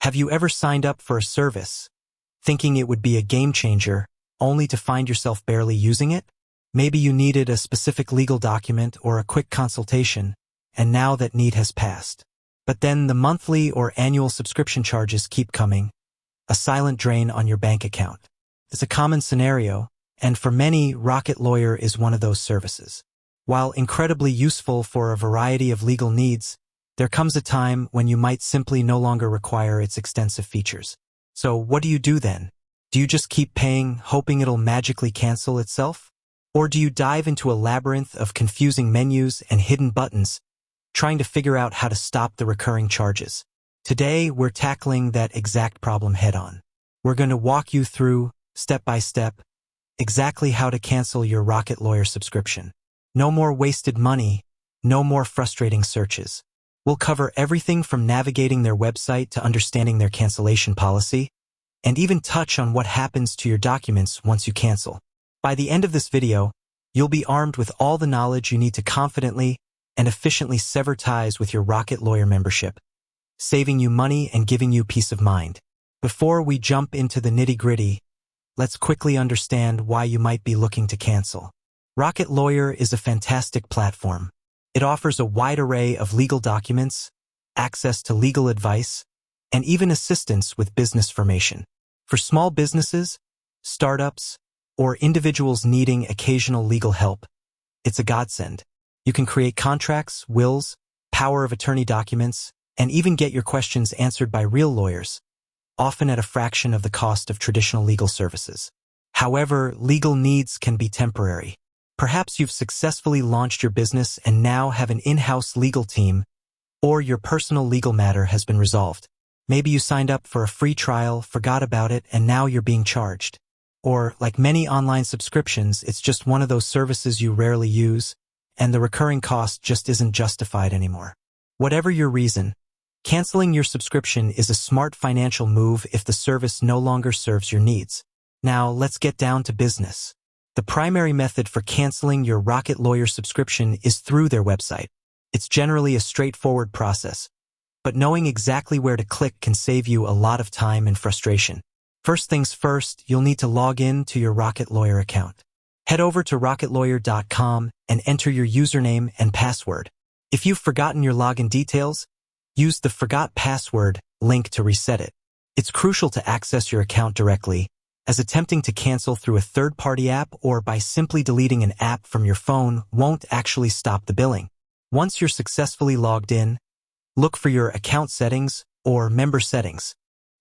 Have you ever signed up for a service, thinking it would be a game changer, only to find yourself barely using it? Maybe you needed a specific legal document or a quick consultation, and now that need has passed. But then the monthly or annual subscription charges keep coming, a silent drain on your bank account. It's a common scenario, and for many, Rocket Lawyer is one of those services. While incredibly useful for a variety of legal needs, there comes a time when you might simply no longer require its extensive features. So what do you do then? Do you just keep paying, hoping it'll magically cancel itself? Or do you dive into a labyrinth of confusing menus and hidden buttons, trying to figure out how to stop the recurring charges? Today, we're tackling that exact problem head-on. We're going to walk you through, step by step, exactly how to cancel your Rocket Lawyer subscription. No more wasted money, no more frustrating searches. We'll cover everything from navigating their website to understanding their cancellation policy, and even touch on what happens to your documents once you cancel. By the end of this video, you'll be armed with all the knowledge you need to confidently and efficiently sever ties with your Rocket Lawyer membership, saving you money and giving you peace of mind. Before we jump into the nitty-gritty, let's quickly understand why you might be looking to cancel. Rocket Lawyer is a fantastic platform. It offers a wide array of legal documents, access to legal advice, and even assistance with business formation. For small businesses, startups, or individuals needing occasional legal help, it's a godsend. You can create contracts, wills, power of attorney documents, and even get your questions answered by real lawyers, often at a fraction of the cost of traditional legal services. However, legal needs can be temporary. Perhaps you've successfully launched your business and now have an in-house legal team, or your personal legal matter has been resolved. Maybe you signed up for a free trial, forgot about it, and now you're being charged. Or, like many online subscriptions, it's just one of those services you rarely use, and the recurring cost just isn't justified anymore. Whatever your reason, canceling your subscription is a smart financial move if the service no longer serves your needs. Now, let's get down to business. The primary method for canceling your Rocket Lawyer subscription is through their website. It's generally a straightforward process, but knowing exactly where to click can save you a lot of time and frustration. First things first, you'll need to log in to your Rocket Lawyer account. Head over to rocketlawyer.com and enter your username and password. If you've forgotten your login details, use the Forgot Password link to reset it. It's crucial to access your account directly, as attempting to cancel through a third-party app or by simply deleting an app from your phone won't actually stop the billing. Once you're successfully logged in, look for your account settings or member settings.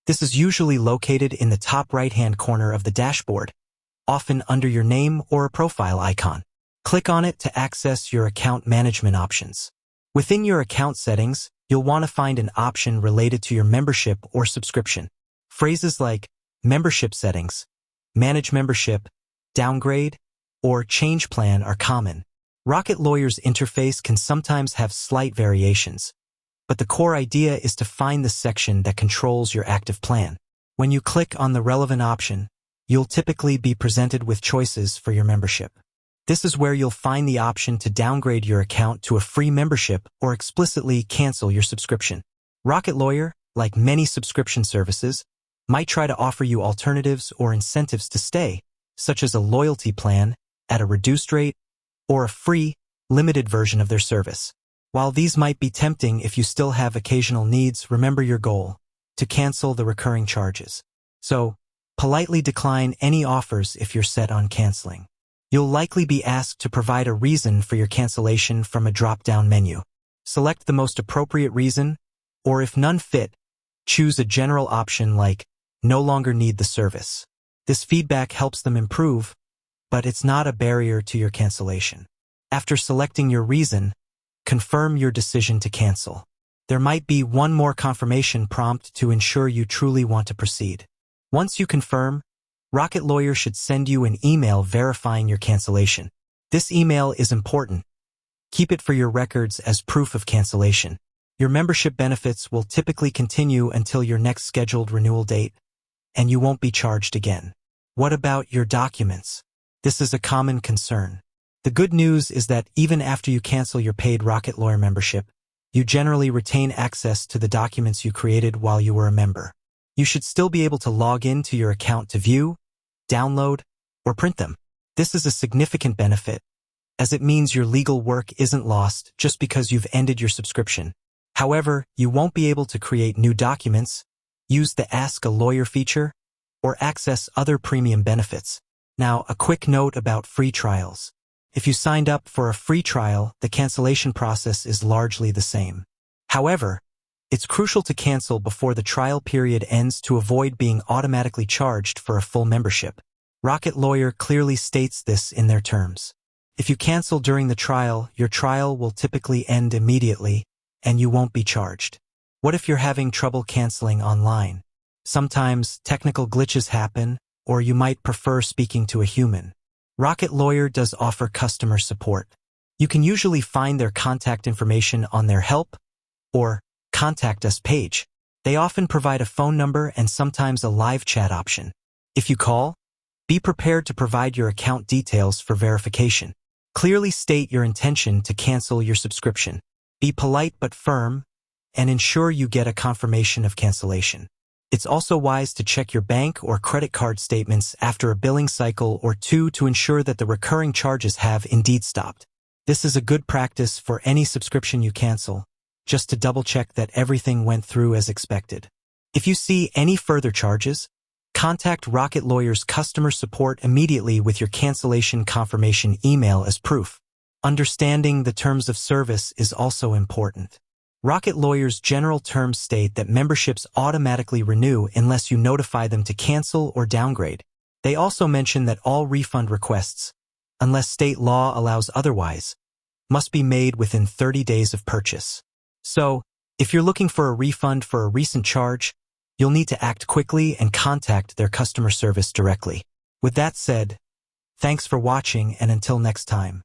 This is usually located in the top right-hand corner of the dashboard, often under your name or a profile icon. Click on it to access your account management options. Within your account settings, you'll want to find an option related to your membership or subscription. Phrases like membership settings, manage membership, downgrade, or change plan are common. Rocket Lawyer's interface can sometimes have slight variations, but the core idea is to find the section that controls your active plan. When you click on the relevant option, you'll typically be presented with choices for your membership. This is where you'll find the option to downgrade your account to a free membership or explicitly cancel your subscription. Rocket Lawyer, like many subscription services, might try to offer you alternatives or incentives to stay, such as a loyalty plan at a reduced rate or a free, limited version of their service. While these might be tempting if you still have occasional needs, remember your goal: to cancel the recurring charges. So, politely decline any offers if you're set on canceling. You'll likely be asked to provide a reason for your cancellation from a drop-down menu. Select the most appropriate reason, or if none fit, choose a general option like no longer need the service. This feedback helps them improve, but it's not a barrier to your cancellation. After selecting your reason, confirm your decision to cancel. There might be one more confirmation prompt to ensure you truly want to proceed. Once you confirm, Rocket Lawyer should send you an email verifying your cancellation. This email is important. Keep it for your records as proof of cancellation. Your membership benefits will typically continue until your next scheduled renewal date, and you won't be charged again. What about your documents? This is a common concern. The good news is that even after you cancel your paid Rocket Lawyer membership, you generally retain access to the documents you created while you were a member. You should still be able to log in to your account to view, download, or print them. This is a significant benefit, as it means your legal work isn't lost just because you've ended your subscription. However, you won't be able to create new documents, use the Ask a Lawyer feature, or access other premium benefits. Now, a quick note about free trials. If you signed up for a free trial, the cancellation process is largely the same. However, it's crucial to cancel before the trial period ends to avoid being automatically charged for a full membership. Rocket Lawyer clearly states this in their terms. If you cancel during the trial, your trial will typically end immediately, and you won't be charged. What if you're having trouble canceling online? Sometimes technical glitches happen, or you might prefer speaking to a human. Rocket Lawyer does offer customer support. You can usually find their contact information on their Help or Contact Us page. They often provide a phone number and sometimes a live chat option. If you call, be prepared to provide your account details for verification. Clearly state your intention to cancel your subscription. Be polite but firm, and ensure you get a confirmation of cancellation. It's also wise to check your bank or credit card statements after a billing cycle or two to ensure that the recurring charges have indeed stopped. This is a good practice for any subscription you cancel, just to double-check that everything went through as expected. If you see any further charges, contact Rocket Lawyer's customer support immediately with your cancellation confirmation email as proof. Understanding the terms of service is also important. Rocket Lawyer's general terms state that memberships automatically renew unless you notify them to cancel or downgrade. They also mention that all refund requests, unless state law allows otherwise, must be made within 30 days of purchase. So, if you're looking for a refund for a recent charge, you'll need to act quickly and contact their customer service directly. With that said, thanks for watching, and until next time.